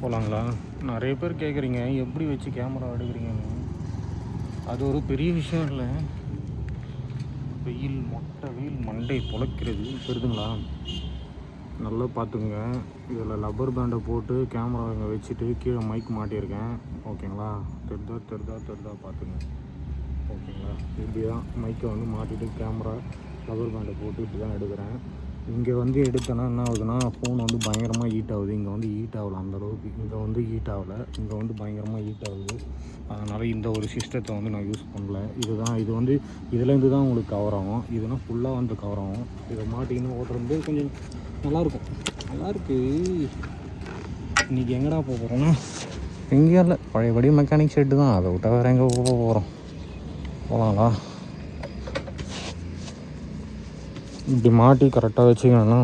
போகலாங்களா? நிறைய பேர் கேட்குறீங்க எப்படி வச்சு கேமரா எடுக்கிறீங்கன்னு. அது ஒரு பெரிய விஷயம் இல்லை. வெயில் மொட்டை வெயில் மண்டை பொழைக்கிறது தெரியுதுங்களா? நல்லா பார்த்துக்குங்க. இதில் லப்பர் பேண்டை போட்டு கேமரா இங்கே வச்சுட்டு கீழே மைக் மாட்டியிருக்கேன். ஓகேங்களா? தெரிதா பார்த்துங்க. ஓகேங்களா? இப்படி தான் மைக்கை வந்து மாட்டிட்டு கேமரா லப்பர் பேண்டை போட்டு இப்படி தான் எடுக்கிறேன். இங்கே வந்து எடுத்தேன்னா என்ன ஆகுதுன்னா ஃபோன் வந்து பயங்கரமாக ஹீட் ஆகுது. இங்கே வந்து ஹீட் ஆகலை அந்தளவுக்கு. இங்கே வந்து ஹீட் ஆகலை, இங்கே வந்து பயங்கரமாக ஹீட் ஆகுது. அதனால் இந்த ஒரு சிஸ்டத்தை வந்து நான் யூஸ் பண்ணல. இது வந்து இதுலேருந்து தான் உங்களுக்கு கவர் ஆகும். இதுனா ஃபுல்லாக வந்து கவர் ஆகும். இதை மாட்டின்னு ஓட்டுறது கொஞ்சம் நல்லாயிருக்கு. இன்றைக்கி எங்கடா போக போகிறோன்னா எங்கேயும் இல்லை, பழையபடி மெக்கானிக் ஷெட்டு தான். அதை விட்டால் வேறு எங்கே போக போகிறோம்? போகலாங்களா? இப்படி மாட்டி கரெக்டாக வச்சுக்கணும்னா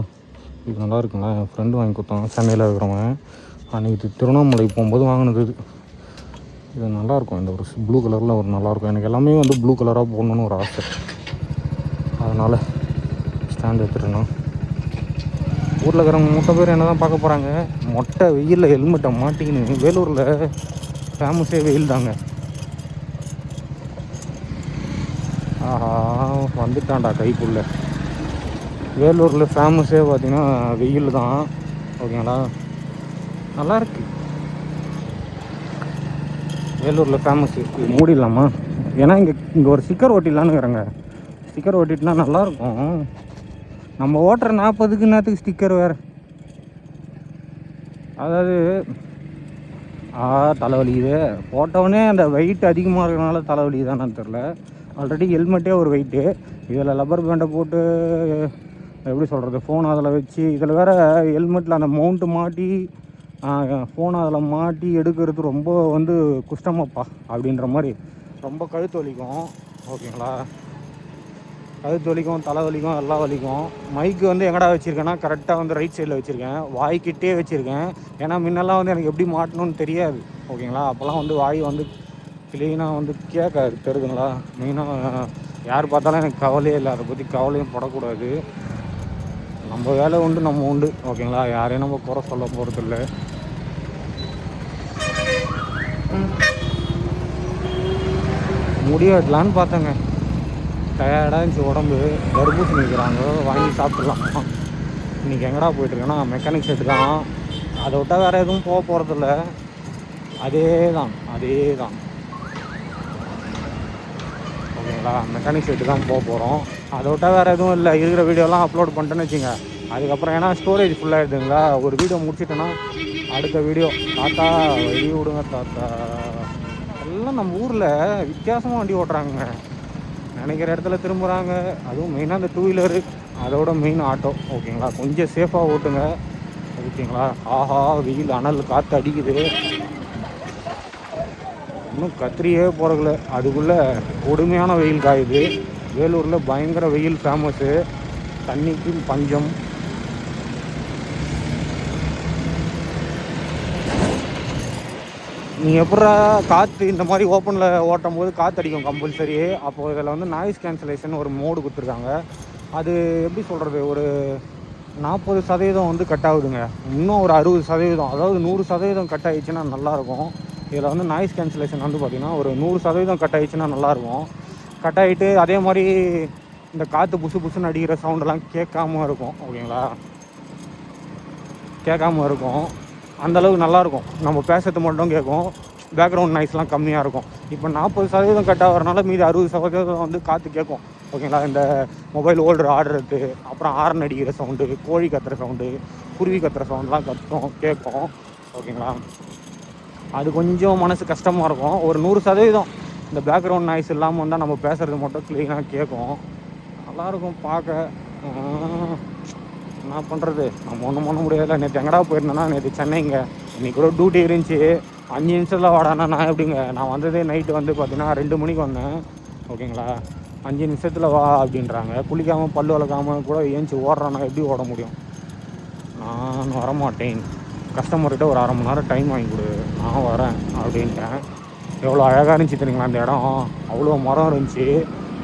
இது நல்லா இருக்குங்களா? என் ஃப்ரெண்டு வாங்கி கொடுத்தாங்க, சென்னையில் இருக்கிறவன். அன்றைக்கி திருவண்ணாமலை போகும்போது வாங்கினது இது நல்லாயிருக்கும். இந்த ஒரு ப்ளூ கலரில் ஒரு நல்லாயிருக்கும். எனக்கு எல்லாமே வந்து ப்ளூ கலராக போடணுன்னு ஒரு ஆசை. அதனால் ஸ்டாண்ட் எடுத்துட்டேன்னா ஊரில் இருக்கிறவங்க மொட்டை பேர் என்ன தான் பார்க்க போகிறாங்க. மொட்டை வெயிலில் ஹெல்மெட்டை மாட்டிக்கின்னு வேலூரில் ஃபேமஸே வெயில் தாங்க. ஆஹா, வந்துட்டான்டா கைக்குள்ளே. வேலூரில் ஃபேமஸே பார்த்திங்கன்னா வெயில் தான். ஓகேங்களா? நல்லாயிருக்கு. வேலூரில் ஃபேமஸ்ஸு. மூடிடலாமா? ஏன்னா இங்கே ஒரு ஸ்டிக்கர் ஓட்டிடலான்னுங்கிறேங்க. ஸ்டிக்கர் ஓட்டிட்டுனா நல்லாயிருக்கும். நம்ம ஓட்டுற 40க்கு நேரத்துக்கு ஸ்டிக்கர் வேறு. அதாவது தலைவலிக்குது போட்டவுடனே அந்த வெயிட் அதிகமாக இருக்கிறனால தலைவலி தானு தெரில. ஆல்ரெடி ஹெல்மெட்டே ஒரு வெயிட்டு. இதில் லப்பர் பேண்டை போட்டு எப்படி சொல்கிறது, ஃபோன் அதில் வச்சு இதில் வேறு ஹெல்மெட்டில் அந்த மவுண்ட்டு மாட்டி ஃபோன் அதில் மாட்டி எடுக்கிறது ரொம்ப வந்து குஷ்டமாப்பா அப்படின்ற மாதிரி. ரொம்ப கழுத்து வலிக்கும். ஓகேங்களா? கழுத்து வலிக்கும், தலை வலிக்கும், எல்லா வலிக்கும். மைக்கு வந்து எங்கடா வச்சுருக்கேன்னா கரெக்டாக வந்து ரைட் சைடில் வச்சுருக்கேன். வாய்க்கிட்டே வச்சுருக்கேன். ஏன்னா முன்னெல்லாம் வந்து எனக்கு எப்படி மாட்டணும்னு தெரியாது. ஓகேங்களா? அப்போல்லாம் வந்து வாய் வந்து க்ளீனாக வந்து கேட்காது. தெரியுதுங்களா? மெயினாக யார் பார்த்தாலும் எனக்கு கவலையே இல்லை. அதை பற்றி கவலையும் படக்கூடாது. நம்ம வேலை உண்டு, நம்ம உண்டு. ஓகேங்களா? யாரையும் நம்ம குறை சொல்ல போகிறதில்ல. முடி வெட்டலான்னு பார்த்தேங்க. டயர்டாக இருந்துச்சு உடம்பு. தர்பூசணி வைக்கிறாங்க, வாங்கி சாப்பிட்லாம். இன்றைக்கி எங்கடா போயிட்டுருக்கேன்னா மெக்கானிக் ஷெட்டு தான். அதை விட்டால் வேறு எதுவும் போக போகிறதில்ல. அதே தான். ஓகேங்களா? மெக்கானிக் ஷெட்டு தான் போக போகிறோம். அதை விட்டால் வேறு எதுவும் இல்லை. இருக்கிற வீடியோலாம் அப்லோட் பண்ணிட்டேன்னு வச்சுங்க. அதுக்கப்புறம் ஏன்னா ஸ்டோரேஜ் ஃபுல்லாகிடுதுங்களா. ஒரு வீடியோ முடிச்சிட்டேன்னா அடுத்த வீடியோ தாத்தா வழி விடுங்க தாத்தா. எல்லாம் நம்ம ஊரில் வித்தியாசமாக வண்டி ஓட்டுறாங்க. நினைக்கிற இடத்துல திரும்புகிறாங்க. அதுவும் மெயினாக இந்த 2 வீலரு, அதோட மெயின் ஆட்டோ. ஓகேங்களா? கொஞ்சம் சேஃபாக ஓட்டுங்க. ஓகேங்களா? ஆஹா, வெயில் அனல் காற்று அடிக்குது. இன்னும் கத்திரியே போகிறதில்ல, அதுக்குள்ளே கொடுமையான வெயில் காயுது. வேலூரில் பயங்கர வெயில் ஃபேமஸ்ஸு. தண்ணிக்கு பஞ்சம். நீ எப்படா காற்று இந்த மாதிரி ஓப்பனில் ஓட்டும் போது காற்று அடிக்கும் கம்பல்சரி. அப்போது இதில் வந்து நாய்ஸ் கேன்சலேஷன் ஒரு மோடு கொடுத்துருக்காங்க. அது எப்படி சொல்கிறது, ஒரு 40% வந்து கட் ஆகுதுங்க. இன்னும் ஒரு 60%, அதாவது 100% கட் ஆகிடுச்சுன்னா நல்லாயிருக்கும். இதில் வந்து நாய்ஸ் கேன்சலேஷன் வந்து பார்த்திங்கன்னா ஒரு 100% கட் ஆகிடுச்சுன்னா நல்லாயிருக்கும். கட் ஆகிட்டு அதே மாதிரி இந்த காற்று புசுன்னு அடிக்கிற சவுண்டெல்லாம் கேட்காம இருக்கும். ஓகேங்களா? கேட்காம இருக்கும். அந்தளவுக்கு நல்லாயிருக்கும். நம்ம பேசுறது மட்டும் கேட்கும். பேக்ரவுண்ட் நாய்ஸ்லாம் கம்மியாக இருக்கும். இப்போ 40% கட் ஆகிறதுனால மீதி 60% வந்து காற்று கேட்கும். ஓகேங்களா? இந்த மொபைல் ஹோல்டர் ஆடுறது, அப்புறம் ஹார்ன் அடிக்கிற சவுண்டு, கோழி கத்துற சவுண்டு, குருவி கத்துற சவுண்ட்லாம் கேட்கும். ஓகேங்களா? அது கொஞ்சம் மனசு கஷ்டமாக இருக்கும். ஒரு 100% இந்த பேக்ரவுண்ட் நாய்ஸ் இல்லாமல் வந்தால் நம்ம பேசுகிறது மட்டும் க்ளீனாக கேட்கும். நல்லாயிருக்கும் பார்க்க. என்ன பண்ணுறது, நம்ம ஒன்றும் பண்ண முடியாதுல்ல. நேற்று எங்கடா போயிருந்தேன்னா, நேற்று சென்னைங்க. இன்றைக்கி கூட டியூட்டி இருந்துச்சு. 5 நிமிஷத்தில் வாடானா நான் எப்படிங்க? நான் வந்ததே நைட்டு வந்து பார்த்தீங்கன்னா 2 மணிக்கு வந்தேன். ஓகேங்களா? 5 நிமிஷத்தில் வா அப்படின்றாங்க. குளிக்காமல் பல் வளர்க்காமல் கூட ஏஞ்சி ஓடுறான்னா எப்படி ஓட முடியும்? நான் வரமாட்டேன். கஸ்டமர்கிட்ட ஒரு 1/2 மணி நேரம் டைம் வாங்கி கொடு, நான் வரேன் அப்படின்ட்டேன். எவ்வளோ அழகாக இருந்துச்சு தெரியுங்களா அந்த இடம். அவ்வளோ மரம் இருந்துச்சு.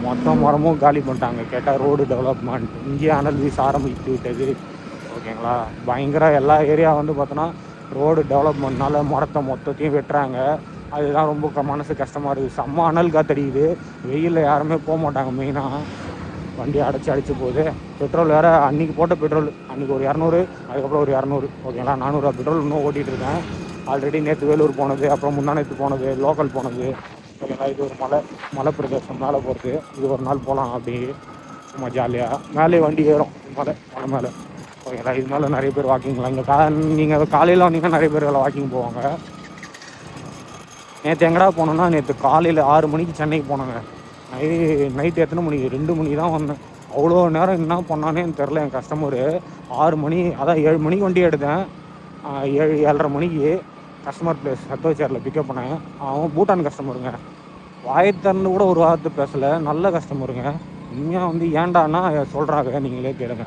மொத்த மரமும் காலி பண்ணிட்டாங்க. கேட்டால் ரோடு டெவலப்மெண்ட் இங்கேயே அனல் வீச ஆரம்பித்து விட்டது. ஓகேங்களா? பயங்கர எல்லா ஏரியா வந்து பார்த்தோன்னா ரோடு டெவலப்மெண்ட்னால மரத்தை மொத்தத்தையும் வெட்டுறாங்க. அதுதான் ரொம்ப மனசு கஷ்டமாக இருக்குது. செம்ம அனல் காத்தடிக்குது. வெயிலில் யாருமே போக மாட்டாங்க. மெயினாக வண்டி அடிச்சு போகுது. பெட்ரோல் வேறு அன்றைக்கி போட்ட பெட்ரோல் அன்றைக்கி ஒரு 200, அதுக்கப்புறம் ஒரு 200, ஓகேங்களா 400 பெட்ரோல் இன்னும் ஓட்டிகிட்டு இருக்கேன். ஆல்ரெடி நேற்று வேலூர் போனது, அப்புறம் முந்தா நேற்று போனது, லோக்கல் போனது, ஓகேங்களா. இது ஒரு மலை பிரதேசம் மேலே போகிறது. இது ஒரு நாள் போகலாம் அப்படி சும்மா ஜாலியாக. மேலே வண்டி ஏறும் மலை மேலே, ஓகேங்களா. இது மேலே நிறைய பேர் வாக்கிங்லாம் இங்கே நீங்கள் காலையில் வந்தீங்கன்னா நிறைய பேர் வாக்கிங் போவாங்க. நேற்று எங்கடா போனோன்னா, நேற்று காலையில் 6 மணிக்கு சென்னைக்கு போனாங்க. நைட்டு எத்தனை மணிக்கு 2 மணிக்கு தான் வந்தேன். அவ்வளோ நேரம் என்ன பண்ணானே எனக்கு தெரில. என் கஸ்டமரு 6 மணி, அதான் 7 மணிக்கு வண்டி எடுத்தேன். 7:30 மணிக்கு கஸ்டமர் பிளேஸ் சத்தோச்சேரில் பிக்கப் பண்ணேன். அவன் பூட்டான் கஸ்டமருங்க. வாயத்திறந்து கூட ஒரு வார்த்தை பேசலை. நல்ல கஸ்டமருங்க. உண்மையாக வந்து ஏண்டானா சொல்கிறாங்க, நீங்களே கேளுங்க.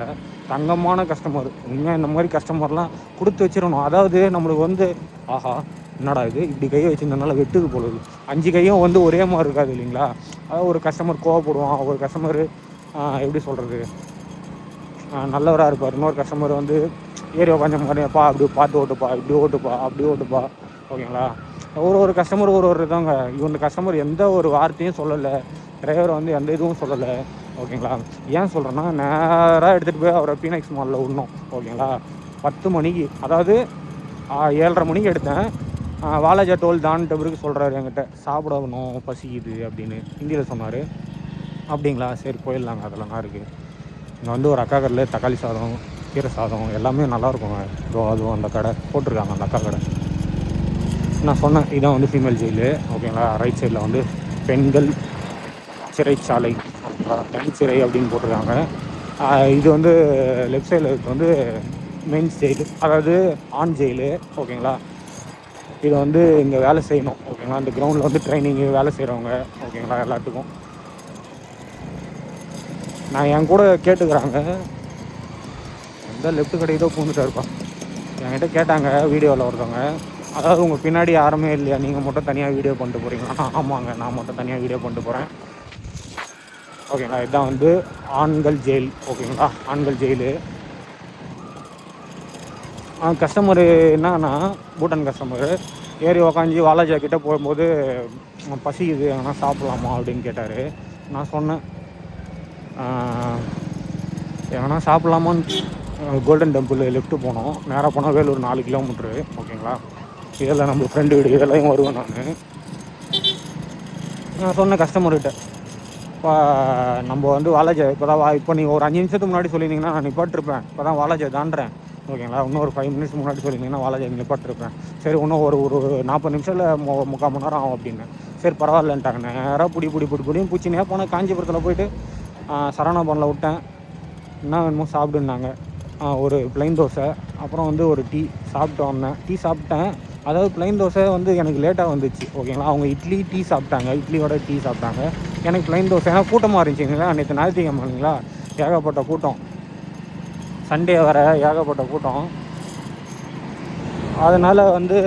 தங்கமான கஸ்டமர். உண்மையாக இந்த மாதிரி கஸ்டமர்லாம் கொடுத்து வச்சிடணும். அதாவது நம்மளுக்கு வந்து ஆஹா என்னடா இது இப்படி கையை வச்சுருந்தனால வெட்டுது போலுது. 5 கையும் வந்து ஒரே மாதிரி இருக்காது இல்லைங்களா. அதாவது ஒரு கஸ்டமர் கோவப்படுவான், ஒரு கஸ்டமர் எப்படி சொல்கிறது நல்லவராக இருப்பார். இன்னொரு கஸ்டமர் வந்து ஏறி உட்காந்து மாதிரிப்பா அப்படி பார்த்து ஓட்டுப்பா, இப்படி ஓட்டுப்பா, அப்படி ஓட்டுப்பா, ஓகேங்களா. ஒரு கஸ்டமர் ஒரு இதாங்க. இந்த கஸ்டமர் எந்த ஒரு வார்த்தையும் சொல்லலை. டிரைவர் வந்து எந்த இதுவும் சொல்லலை, ஓகேங்களா. ஏன் சொல்கிறேன்னா, நேராக எடுத்துகிட்டு போய் அவரை பீனக்ஸ் மாலில் விடணும், ஓகேங்களா. 10 மணிக்கு, அதாவது 7:30 மணிக்கு எடுத்தேன். வாலாஜா டோல் தான்ட்ட பிறகு சொல்கிறாரு என்கிட்ட, சாப்பிடணும் பசிக்குது அப்படின்னு ஹிந்தியில் சொன்னார். அப்படிங்களா, சரி போயிடலாங்க, அதெல்லாம் இருக்குது. இங்கே வந்து ஒரு அக்கா கடையில் தக்காளி சாதம், கீரை சாதம் எல்லாமே நல்லாயிருக்குங்க. அதுவும் அந்த கடை போட்டிருக்காங்க, அந்த அக்கா கடை. நான் சொன்னேன் இதான் வந்து ஃபீமேல் ஜெயிலு, ஓகேங்களா. ரைட் சைடில் வந்து பெண்கள் சிறைச்சாலை, ஓகேங்களா, பெண் சிறை அப்படின்னு போட்டிருக்காங்க. இது வந்து லெஃப்ட் சைடில் வந்து மென்ஸ் ஜெயிலு, அதாவது ஆண் ஜெயிலு, ஓகேங்களா. இதை வந்து இங்கே வேலை செய்யணும், ஓகேங்களா. இந்த கிரவுண்டில் வந்து ட்ரைனிங்கு வேலை செய்கிறவங்க, ஓகேங்களா, எல்லாத்துக்கும். நான் என் கூட கேட்டுக்கிறாங்க, எந்த லெஃப்ட் கடையதோ பூந்துட்டா இருப்பா. என்கிட்ட கேட்டாங்க வீடியோவில் ஒருத்தவங்க, அதாவது உங்கள் பின்னாடி யாருமே இல்லையா, நீங்கள் மட்டும் தனியாக வீடியோ பண்ணிட்டு போகிறீங்களா. ஆமாங்க, நான் மட்டும் தனியாக வீடியோ பண்ணிட்டு போகிறேன், ஓகேங்களா. இதுதான் வந்து ஆண்கள் ஜெயில், ஓகேங்களா, ஆண்கள் ஜெயிலு. கஸ்டமரு என்னன்னா, பூட்டான் கஸ்டமரு ஏறி உக்காஞ்சி வாலாஜா கிட்டே போகும்போது பசிக்குது எங்கன்னா சாப்பிட்லாமா அப்படின்னு கேட்டார். நான் சொன்னேன் எங்கன்னா சாப்பிட்லாமான்னு. கோல்டன் டெம்பிள் லெஃப்ட்டு போனோம், நேராக போனால் வேலூர் 4 கிலோமீட்ரு, ஓகேங்களா. இதெல்லாம் நம்ம ஃப்ரெண்டு வீடு, இதெல்லாம் வருவேன் நான் சொன்னேன் கஸ்டமர்கிட்ட, இப்போ நம்ம வந்து வாலாஜா இப்போ நீங்கள் ஒரு 5 நிமிஷத்துக்கு முன்னாடி சொல்லியிருந்தீங்கன்னா நான் நிப்பாட்டிருப்பேன். இப்போ தான் வாலாஜா தாண்டுறேன், ஓகேங்களா. இன்னும் ஒரு 5 மினிட்ஸ் முன்னாடி சொல்லியிருந்தீங்கன்னா வாலாஜா நிப்பாட்டிருப்பேன். சரி இன்னும் ஒரு 40 நிமிஷத்தில் 3/4 மணி நேரம் ஆகும் அப்படின்னு. சரி பரவாயில்லன்ட்டாங்க. நேராக புடியும் பூச்சினே போனேன். காஞ்சிபுரத்தில் போயிட்டு சரவணபவனில் விட்டேன். என்ன வேணுமோ சாப்பிடுன்னாங்க. ஒரு ப்ளைன் தோசை, அப்புறம் வந்து ஒரு டீ சாப்பிட்டு வந்தேன். டீ சாப்பிட்டேன், அதாவது ப்ளைன் தோசை வந்து எனக்கு லேட்டாக வந்துச்சு, ஓகேங்களா. அவங்க இட்லி டீ சாப்பிட்டாங்க, இட்லியோட டீ சாப்பிட்டாங்க. எனக்கு ப்ளைன் தோசை ஏன்னா கூட்டமாக இருந்துச்சுங்களா. நேற்று ஞாயிற்றுக்கிழமை இல்லைங்களா, ஏகப்பட்ட கூட்டம். சண்டே வர ஏகப்பட்ட கூட்டம். அதனால் வந்து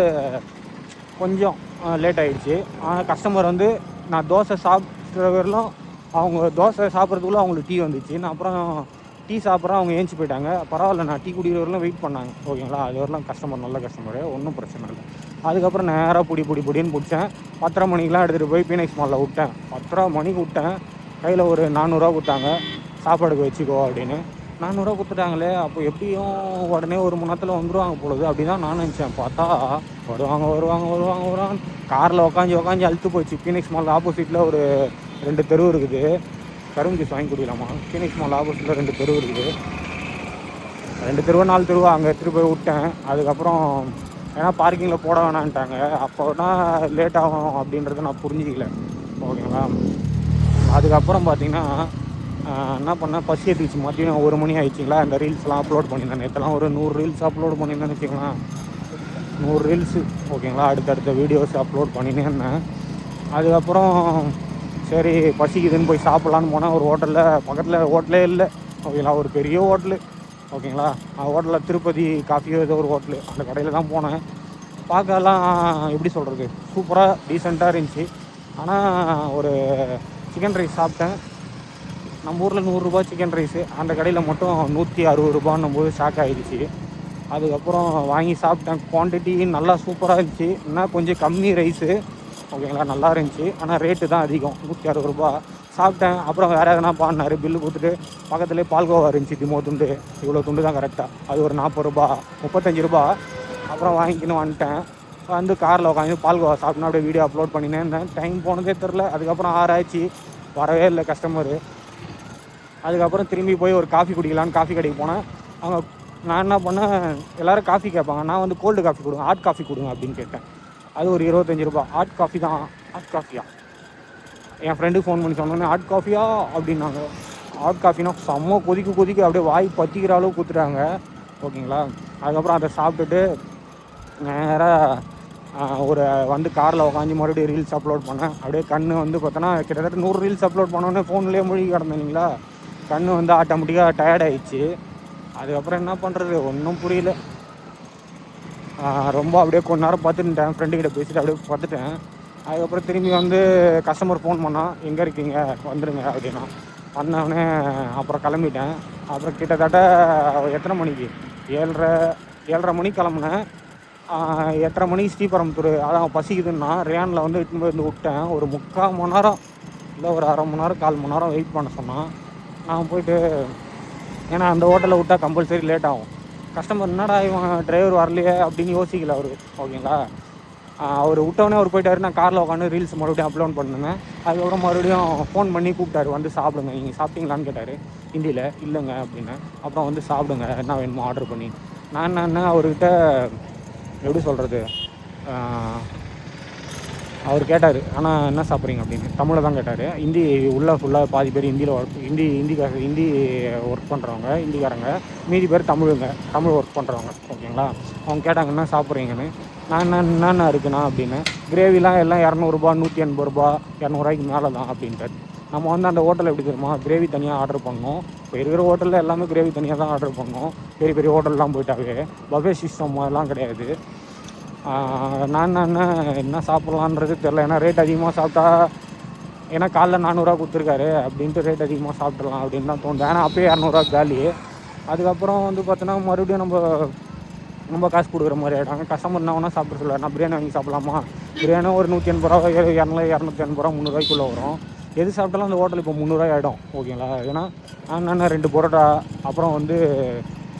கொஞ்சம் லேட் ஆகிடுச்சு. ஆனால் கஸ்டமர் வந்து நான் தோசை சாப்பிட்ற வரலும், அவங்க தோசை சாப்பிட்றதுக்குள்ளே அவங்களுக்கு டீ வந்துச்சு. நான் அப்புறம் டீ சாப்பிட்றேன், அவங்க ஏஞ்சி போயிட்டாங்க. பரவாயில்ல, நான் டீ குடிக்கிற வரலாம் வெயிட் பண்ணாங்க, ஓகேங்களா. அது வரலாம் கஸ்டமர் நல்ல கஸ்டமரு, ஒன்றும் பிரச்சனை இல்லை. அதுக்கப்புறம் நேராக புடின்னு பிடிச்சேன். 10:30 மணிக்கெலாம் எடுத்துகிட்டு போய் பீனக்ஸ் மாலில் விட்டேன். 10:30 மணிக்கு விட்டேன். கையில் ஒரு 400 கொடுத்தாங்க, சாப்பாடுக்கு வச்சுக்கோ அப்படின்னு. 400 கொடுத்துட்டாங்களே, அப்போ எப்படியும் உடனே ஒரு 3 நேரத்தில் வந்துடுவாங்க பொழுது, அப்படி தான் நான் நினச்சேன். பார்த்தா வருவாங்க. காரில் உக்காஞ்சி அழுத்து போச்சு. பீனக்ஸ் மால் ஆப்போசிட்டில் ஒரு 2 தெரு இருக்குது. கரும்பு ஜூஸ் வாங்கி குடிக்கலாமா. பீனக்ஸ் மால் ஆப்போசிட்டில் 2 தெரு இருக்குது. 2 தெருவா 4 தெருவா அங்கே எடுத்துகிட்டு போய் விட்டேன். அதுக்கப்புறம் ஏன்னா பார்க்கிங்கில் போட வேணான்ட்டாங்க. அப்போனா லேட் ஆகும் அப்படின்றத நான் புரிஞ்சிக்கல, ஓகேங்களா. அதுக்கப்புறம் பார்த்தீங்கன்னா என்ன பண்ணேன், பசி எடுத்துச்சு. மதியம் 1 மணி ஆயிடுச்சிங்களா. அந்த ரீல்ஸ்லாம் அப்லோட் பண்ணியிருந்தேன். நேற்றுலாம் ஒரு 100 ரீல்ஸ் அப்லோட் பண்ணியிருந்தேன்னு வச்சுக்கலாம். 100 ரீல்ஸு, ஓகேங்களா. அடுத்தடுத்த வீடியோஸ் அப்லோட் பண்ணினே இருந்தேன். அதுக்கப்புறம் சரி பசிக்குதுன்னு போய் சாப்பிட்லான்னு போனால் ஒரு ஹோட்டலில் பக்கத்தில் ஹோட்டலே இல்லை, ஓகேங்களா. ஒரு பெரிய ஹோட்டலு, ஓகேங்களா. ஹோட்டலில் திருப்பதி காஃபியோ ஏதோ ஒரு ஹோட்டலு, அந்த கடையில் தான் போனேன். பார்க்கலாம் எப்படி சொல்கிறது, சூப்பராக டீசெண்டாக இருந்துச்சு. ஆனால் ஒரு சிக்கன் ரைஸ் சாப்பிட்டேன். நம்ம ஊரில் 100 ரூபா சிக்கன் ரைஸு, அந்த கடையில் மட்டும் 160 ரூபான்னும் போது ஷாக் ஆகிடுச்சு. அதுக்கப்புறம் வாங்கி சாப்பிட்டேன். குவான்டிட்டி நல்லா சூப்பராக இருந்துச்சு. இன்னும் கொஞ்சம் கம்மி ரைஸு, ஓகேங்களா, நல்லா இருந்துச்சு. ஆனால் ரேட்டு தான் அதிகம், 160 ரூபா. சாப்பிட்டேன். அப்புறம் வேறு எதனா பாடினார். பில்லு கொடுத்துட்டு பக்கத்துலேயே பால்கோவா இருந்துச்சு, டிமோ துண்டு, இவ்வளோ துண்டு தான் கரெக்டாக, அது ஒரு 40 ரூபா, 35 ரூபா. அப்புறம் வாங்கிக்கின்னு வந்துட்டேன். வந்து காரில் உட்காந்து பால்கோவா சாப்பிட்னா அப்படியே வீடியோ அப்லோட் பண்ணினேன் இருந்தேன். டைம் போனதே தெரில. அதுக்கப்புறம் 6 ஆச்சு, வரவே இல்லை கஸ்டமரு. அதுக்கப்புறம் திரும்பி போய் ஒரு காஃபி குடிக்கலான்னு காஃபி கடைக்கு போனேன். அவங்க நான் என்ன பண்ணேன், எல்லோரும் காஃபி கேட்பாங்க, நான் வந்து கோல்டு காஃபி கொடுங்க, ஹாட் காஃபி கொடுங்க அப்படின்னு கேட்டேன். அது ஒரு 25 ரூபா. ஹாட் காஃபி தான். ஹாட் காஃபியா? என் ஃப்ரெண்டுக்கு ஃபோன் பண்ணி சொன்னோன்னே ஹாட் காஃபியா அப்படின்னாங்க. ஹாட் காஃபினா செம்ம கொதிக்க அப்படியே வாய் பற்றிக்கிற அளவுக்கு ஊற்றுறாங்க, ஓகேங்களா. அதுக்கப்புறம் அதை சாப்பிட்டுட்டு நேராக ஒரு வந்து காரில் உட்காந்து மறுபடியும் ரீல்ஸ் அப்லோட் பண்ணேன். அப்படியே கண் வந்து பார்த்தோன்னா கிட்டத்தட்ட 100 ரீல்ஸ் அப்லோட் பண்ணோன்னே ஃபோன்லேயே மூழ்கி கிடந்தீங்களா, கண் வந்து ஆட்டோமேட்டிக்காக டயர்ட் ஆகிடுச்சு. அதுக்கப்புறம் என்ன பண்ணுறது, ஒன்றும் புரியல. ரொம்ப அப்படியே கொஞ்ச நேரம் பார்த்துட்டேன், ஃப்ரெண்டுக்கிட்ட பேசிட்டு அப்படியே பார்த்துட்டேன். அதுக்கப்புறம் திரும்பி வந்து கஸ்டமர் ஃபோன் பண்ணால், எங்கே இருக்கீங்க வந்துடுங்க அப்படின்னா. வந்தவொடனே அப்புறம் கிளம்பிட்டேன். அப்புறம் கிட்டத்தட்ட எத்தனை மணிக்கு, 7:30 மணிக்கு கிளம்புனேன். 8:30 மணிக்கு ஸ்ரீபெரும்புத்தூர், அதான் பசிக்குதுன்னா ரேனில் வந்து இட்டுன்னு போய் விட்டேன். ஒரு 3/4 மணி நேரம் இல்லை ஒரு அரை மணி நேரம் 1/4 மணி நேரம் வெயிட் பண்ண சொன்னான். நான் போயிட்டு, ஏன்னா அந்த ஹோட்டலில் விட்டால் கம்பல்சரி லேட் ஆகும். கஸ்டமர் என்னடா இவன் டிரைவர் வரலையே அப்படின்னு யோசிக்கல அவர், ஓகேங்களா. அவர் விட்டவொடனே அவர் போயிட்டார். நான் காரில் உட்காந்து ரீல்ஸ் மறுபடியும் அப்லோட் பண்ணுவேன். அதுக்கப்புறம் மறுபடியும் ஃபோன் பண்ணி கூப்பிட்டாரு, வந்து சாப்பிடுங்க, நீங்கள் சாப்பிட்டீங்களான்னு கேட்டார் ஹிந்தியில். இல்லைங்க அப்படின்னேன். அப்புறம் வந்து சாப்பிடுங்க, என்ன வேணுமோ ஆர்டர் பண்ணி. நான் என்ன அவர்கிட்ட எப்படி சொல்கிறது, அவர் கேட்டார், ஆனால் என்ன சாப்பிட்றீங்க அப்படின்னு தமிழில் தான் கேட்டார். ஹிந்தி உள்ளே ஃபுல்லாக பாதி பேர் ஹிந்தி ஒர்க் பண்ணுறவங்க, ஹிந்திக்காரங்க, மீதி பேர் தமிழ் ஒர்க் பண்ணுறவங்க, ஓகேங்களா. அவங்க கேட்டாங்க என்ன சாப்பிட்றீங்கன்னு. நான் என்னென்ன இருக்குண்ணா அப்படின்னு. கிரேவிலாம் எல்லாம் 200 ரூபா, 180 ரூபா, 200 மேலே தான் அப்படின்ட்டு. நம்ம வந்து அந்த ஹோட்டலில் எப்படி தெரியுமா, கிரேவி தனியாக ஆர்டர் பண்ணோம். இப்போ இருக்கிற ஹோட்டலில் எல்லாமே கிரேவி தனியாக தான் ஆர்டர் பண்ணோம். பெரிய பெரிய ஹோட்டல்லாம் போயிட்டாவே பஃபே சிஸ்டம் அதெல்லாம் கிடையாது. நான் என்ன சாப்பிட்லான்றது தெரில. ஏன்னா ரேட் அதிகமாக சாப்பிட்டா, ஏன்னா காலைல 400 கொடுத்துருக்காரு அப்படின்ட்டு ரேட் அதிகமாக சாப்பிட்றலாம் அப்படின்னு தான் தோணுது. ஏன்னா அப்போயே 200 காலி. அதுக்கப்புறம் வந்து பார்த்தோன்னா மறுபடியும் நம்ம காசு கொடுக்குற மாதிரி ஆகிடும். கஸ்டமர் என்ன வேணால் சாப்பிட சொல்லுவார். நான் பிரியாணி வாங்கி சாப்பிட்லாமா, பிரியாணி ஒரு 180 ரூபா, 280 ரூபா, 300 வரும். எது சாப்பிட்டாலும் அந்த ஹோட்டல் இப்போ 300 ஆகிடும், ஓகேங்களா. ஏன்னா நான் 2 பரோட்டா, அப்புறம் வந்து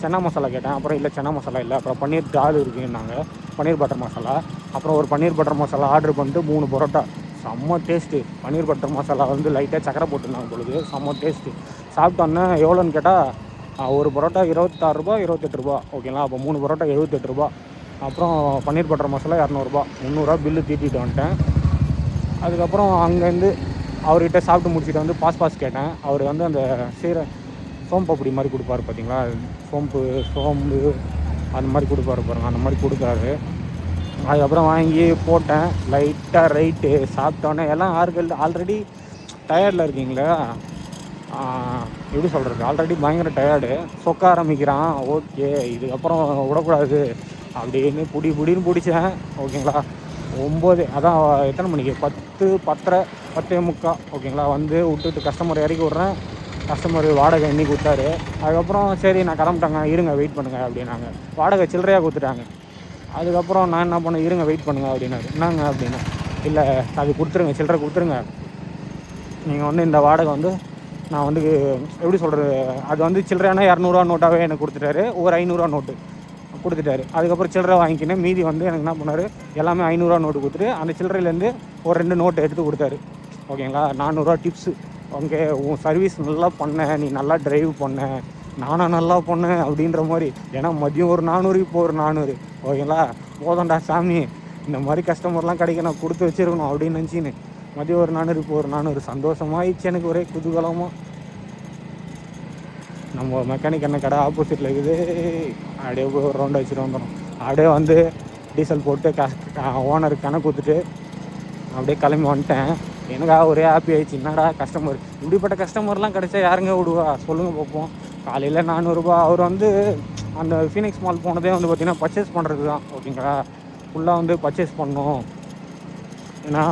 சன்னா மசாலா கேட்டேன். அப்புறம் இல்லை சன்னா மசாலா இல்லை, அப்புறம் பன்னீர் தால் இருக்குன்னாங்க, பன்னீர் பட்டர் மசாலா. அப்புறம் ஒரு பன்னீர் பட்டர் மசாலா ஆர்டர் பண்ணிட்டு 3 பரோட்டா. செம்ம டேஸ்ட்டு. பன்னீர் பட்டர் மசாலா வந்து லைட்டாக சக்கரை போட்டுருந்தாங்க பொழுது, செம்ம டேஸ்ட்டு. சாப்பிட்டோன்னே எவ்வளோன்னு கேட்டால், ஒரு பரோட்டா 26 ரூபா, 28 ரூபா, ஓகேங்களா. அப்போ 3 பரோட்டா 78 ரூபா. அப்புறம் பன்னீர் பட்டர் மசாலா 200 ரூபா, 300 பில்லு தீட்டிட்டு வந்துட்டேன். அதுக்கப்புறம் அங்கேருந்து அவர்கிட்ட சாப்பிட்டு முடிச்சுட்டு வந்து பாஸ் கேட்டேன். அவர் வந்து அந்த சோம்பு அப்படி மாதிரி கொடுப்பாரு பார்த்தீங்களா, சோம்பு அந்த மாதிரி கொடுப்பாரு பாருங்க, அந்த மாதிரி கொடுக்குறாரு. அதுக்கப்புறம் வாங்கி போட்டேன். லைட்டாக ரைட்டு சாப்பிட்டோன்னே எல்லாம் ஆல்ரெடி டயர்டில் இருக்கீங்களா, எப்படி சொல்கிறது, ஆல்ரெடி பயங்கர டயர்டு, சொக்க ஆரம்பிக்கிறான். ஓகே, இதுக்கப்புறம் விடக்கூடாது அப்படின்னு புடின்னு பிடிச்சேன், ஓகேங்களா. 9, அதான் எத்தனை மணிக்கு, 10, 10:30, 10:45, ஓகேங்களா. வந்து விட்டுட்டு கஸ்டமர் இறக்கி விட்றேன். கஸ்டமர் வாடகை எண்ணி கொடுத்தாரு. அதுக்கப்புறம் சரி நான் கிளம்பிட்டாங்க, இருங்க வெயிட் பண்ணுங்கள் அப்படின்னாங்க. வாடகை சில்லறையாக கொடுத்துட்டாங்க. அதுக்கப்புறம் நான் என்ன பண்ணேன், இருங்க வெயிட் பண்ணுங்கள் அப்படின்னாரு. என்னங்க அப்படின்னா, இல்லை அது கொடுத்துருங்க, சில்லறை கொடுத்துருங்க, நீங்கள் வந்து இந்த வாடகை வந்து நான் வந்து எப்படி சொல்கிறது, அது வந்து சில்லறையான 200 நோட்டாகவே எனக்கு கொடுத்துட்டாரு. ஒரு 500 நோட்டு கொடுத்துட்டாரு. அதுக்கப்புறம் சில்லறை வாங்கிக்கினேன். மீதி வந்து எனக்கு என்ன பண்ணார், எல்லாமே 500 நோட்டு கொடுத்துட்டு அந்த சில்லறையிலேருந்து ஒரு 2 நோட்டு எடுத்து கொடுத்தாரு, ஓகேங்களா. 400 டிப்ஸு. ஓகே, உன் சர்வீஸ் நல்லா பண்ண, நீ நல்லா ட்ரைவ் பண்ண, நானும் நல்லா பண்ணேன் அப்படின்ற மாதிரி. ஏன்னா மதியம் ஒரு 400, இப்போ ஒரு 400, ஓகேங்களா. போதண்டா சாமி, இந்த மாதிரி கஸ்டமர்லாம் கிடைக்க நான் கொடுத்து வச்சுருக்கணும் அப்படின்னு நினச்சின்னு மதியம் ஒரு 400, இப்போ ஒரு 400. சந்தோஷமாகிடுச்சு எனக்கு, ஒரே குதூகலமாக. நம்ம மெக்கானிக் என்ன கடை ஆப்போசிட்டில் இருக்குது, அப்படியே போய் ஒரு ரவுண்ட் வச்சுட்டு வந்துடும். அப்படியே வந்து டீசல் போட்டு ஓனருக்கு கணக்கு கொடுத்துட்டு அப்படியே கிளம்பி வந்துட்டேன். எனக்கா ஒரே ஹாப்பி ஆகிடுச்சு. என்னடா கஸ்டமர், இப்படிப்பட்ட கஸ்டமர்லாம் கிடைச்சா யாருங்க விடுவா சொல்லுங்கள் பார்ப்போம். காலையில் 400 ரூபா. அவர் வந்து அந்த ஃபீனிக்ஸ் மால் போனதே வந்து பார்த்திங்கன்னா பர்ச்சேஸ் பண்ணுறது தான், ஓகேங்களா. ஃபுல்லாக வந்து பர்ச்சேஸ் பண்ணோம். ஏன்னா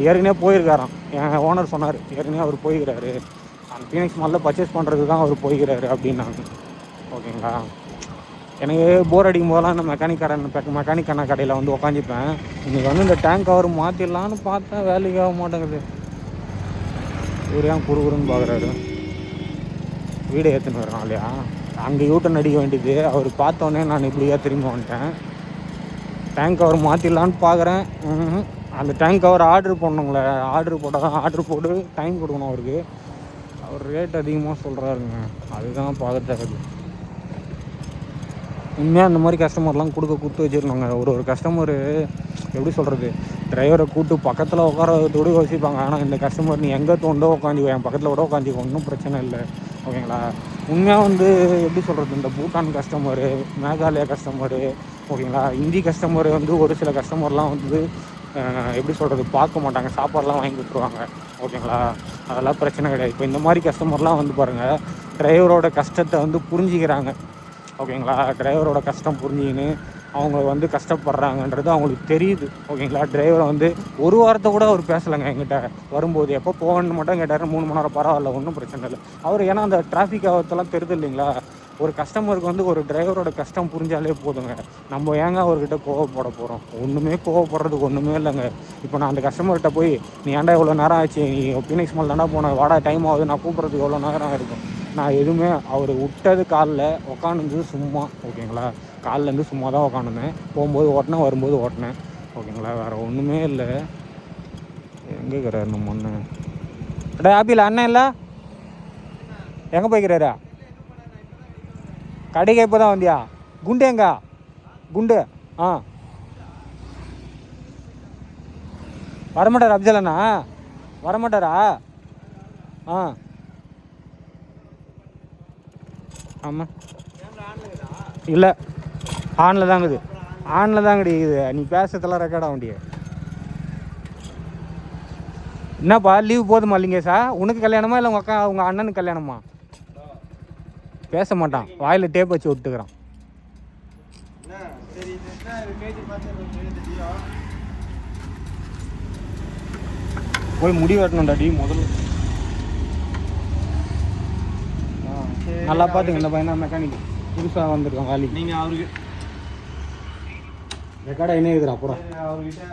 ஏற்கனவே போயிருக்காராம், என் ஓனர் சொன்னார், ஏற்கனவே அவர் போயிருக்கிறாரு அந்த ஃபீனிக்ஸ் மாலில் பர்ச்சேஸ் பண்ணுறது தான் அவர் போய்கிறாரு அப்படின்னாங்க, ஓகேங்களா. எனக்கு போர் அடிக்கும் போதெல்லாம் இந்த மெக்கானிக் அண்ணா கடையில் வந்து உக்காந்துப்பேன். இன்றைக்கி வந்து இந்த டேங்க் கவர் மாற்றிடலான்னு பார்த்தேன், வேலைக்கு ஆக மாட்டேங்குது. இவர் ஏன் குறுகுறுன்னு பார்க்குறாரு? வீடு ஏற்றுன்னு வரணும் இல்லையா? அங்கே யூட்டன் அடிக்க வேண்டியது. அவர் பார்த்தோன்னே நான் இப்படியா திரும்பி வந்துட்டேன். டேங்க் கவர் மாற்றிடலான்னு பார்க்குறேன். அந்த டேங்க் கவர் ஆர்டர் பண்ணணுங்களே, ஆர்டர் போட்டால் தான் ஆர்டர் போட்டு டைம் கொடுக்கணும் அவருக்கு. அவர் ரேட் அதிகமாக சொல்கிறாருங்க, அதுதான் பார்க்கறது. உண்மையாக அந்த மாதிரி கஸ்டமர்லாம் கொடுத்து வச்சுருந்தாங்க. ஒரு கஸ்டமரு எப்படி சொல்கிறது, டிரைவரை கூப்பிட்டு பக்கத்தில் உட்காரதோடு யோசிப்பாங்க. ஆனால் இந்த கஸ்டமர் நீ எங்கே தோண்டோ உட்காந்துக்கோ, என் பக்கத்தில் கூட உட்காந்துக்கோ, ஒன்றும் பிரச்சனை இல்லை. ஓகேங்களா? உண்மையாக வந்து எப்படி சொல்கிறது, இந்த பூட்டான் கஸ்டமரு, மேகாலயா கஸ்டமரு, ஓகேங்களா, இந்தி கஸ்டமரு வந்து ஒரு சில கஸ்டமர்லாம் வந்து எப்படி சொல்கிறது, பார்க்க மாட்டாங்க, சாப்பாடெலாம் வாங்கி கொடுத்துருவாங்க. ஓகேங்களா? அதெல்லாம் பிரச்சனை கிடையாது. இப்போ இந்த மாதிரி கஸ்டமர்லாம் வந்து பாருங்கள், டிரைவரோட கஷ்டத்தை வந்து புரிஞ்சிக்கிறாங்க. ஓகேங்களா? டிரைவரோட கஷ்டம் புரிஞ்சிக்கின்னு அவங்க வந்து கஷ்டப்படுறாங்கன்றது அவங்களுக்கு தெரியுது. ஓகேங்களா? டிரைவரை வந்து ஒரு வாரத்தை கூட அவர் பேசலைங்க எங்கிட்ட வரும்போது. எப்போ போகணுன்னு மட்டும் கேட்டார். 3 மணி நேரம் பரவாயில்ல, ஒன்றும் பிரச்சனை இல்லை. அவர் ஏன்னா அந்த டிராஃபிக் ஆகத்தெல்லாம் தெரியுது இல்லைங்களா? ஒரு கஸ்டமருக்கு வந்து ஒரு டிரைவரோட கஷ்டம் புரிஞ்சாலே போதுங்க. நம்ம ஏங்க அவர்கிட்ட கோவப்பட போகிறோம்? ஒன்றுமே கோவப்படுறதுக்கு ஒன்றுமே இல்லைங்க. இப்போ நான் அந்த கஸ்டமர்கிட்ட போய் நீ ஏன்டா இவ்வளோ நேரம் ஆச்சு, நீ பீனிக்ஸ் மால் தானே போனேன், வாடா டைம் ஆகுது, நான் கூப்பிட்றதுக்கு எவ்வளோ நேரம் இருக்கும்? நான் எதுவுமே அவர் விட்டது காலில் உக்காந்துருந்து சும்மா. ஓகேங்களா? காலிலேருந்து சும்மா தான் உக்காந்துருந்தேன். போகும்போது ஓட்டினேன், வரும்போது ஓட்டினேன். ஓகேங்களா? வேறு ஒன்றுமே இல்லை. எங்கே இருக்கிறார் நம்ம அண்ணன்? அடே ஆப்பிள் அண்ணன் இல்லை, எங்கே போய்க்கிறாரா? கடைக்கு இப்போ தான் வந்தியா? குண்டு எங்க? குண்டு வரமாட்டார் அப்ஜல் அண்ணா? வரமாட்டாரா? ஆமாம், இல்லை ஆனில் தாங்குது, ஆனில் தான் கிடைக்குது. நீ பேசுறதெல்லாம் ரெக்கார்ட் ஆக முடியாது. என்னப்பா லீவ் போதுமா லிங்கேஷா? உனக்கு கல்யாணமா இல்லை உங்கள் அண்ணனுக்கு கல்யாணமா? பேச மாட்டான், வாயில் டேப் வச்சு விட்டுக்கிறான். போய் முடி வெட்டணும்டாடி முதல்ல. நல்லா பார்த்துங்க, இந்த பையனா மெக்கானிக் புதுசாக வந்திருக்கான் வேலைக்கு. நீங்கள் அவருக்கு ரெக்கார்டாக என்ன இருக்குறா அப்புறம் அவர்கிட்ட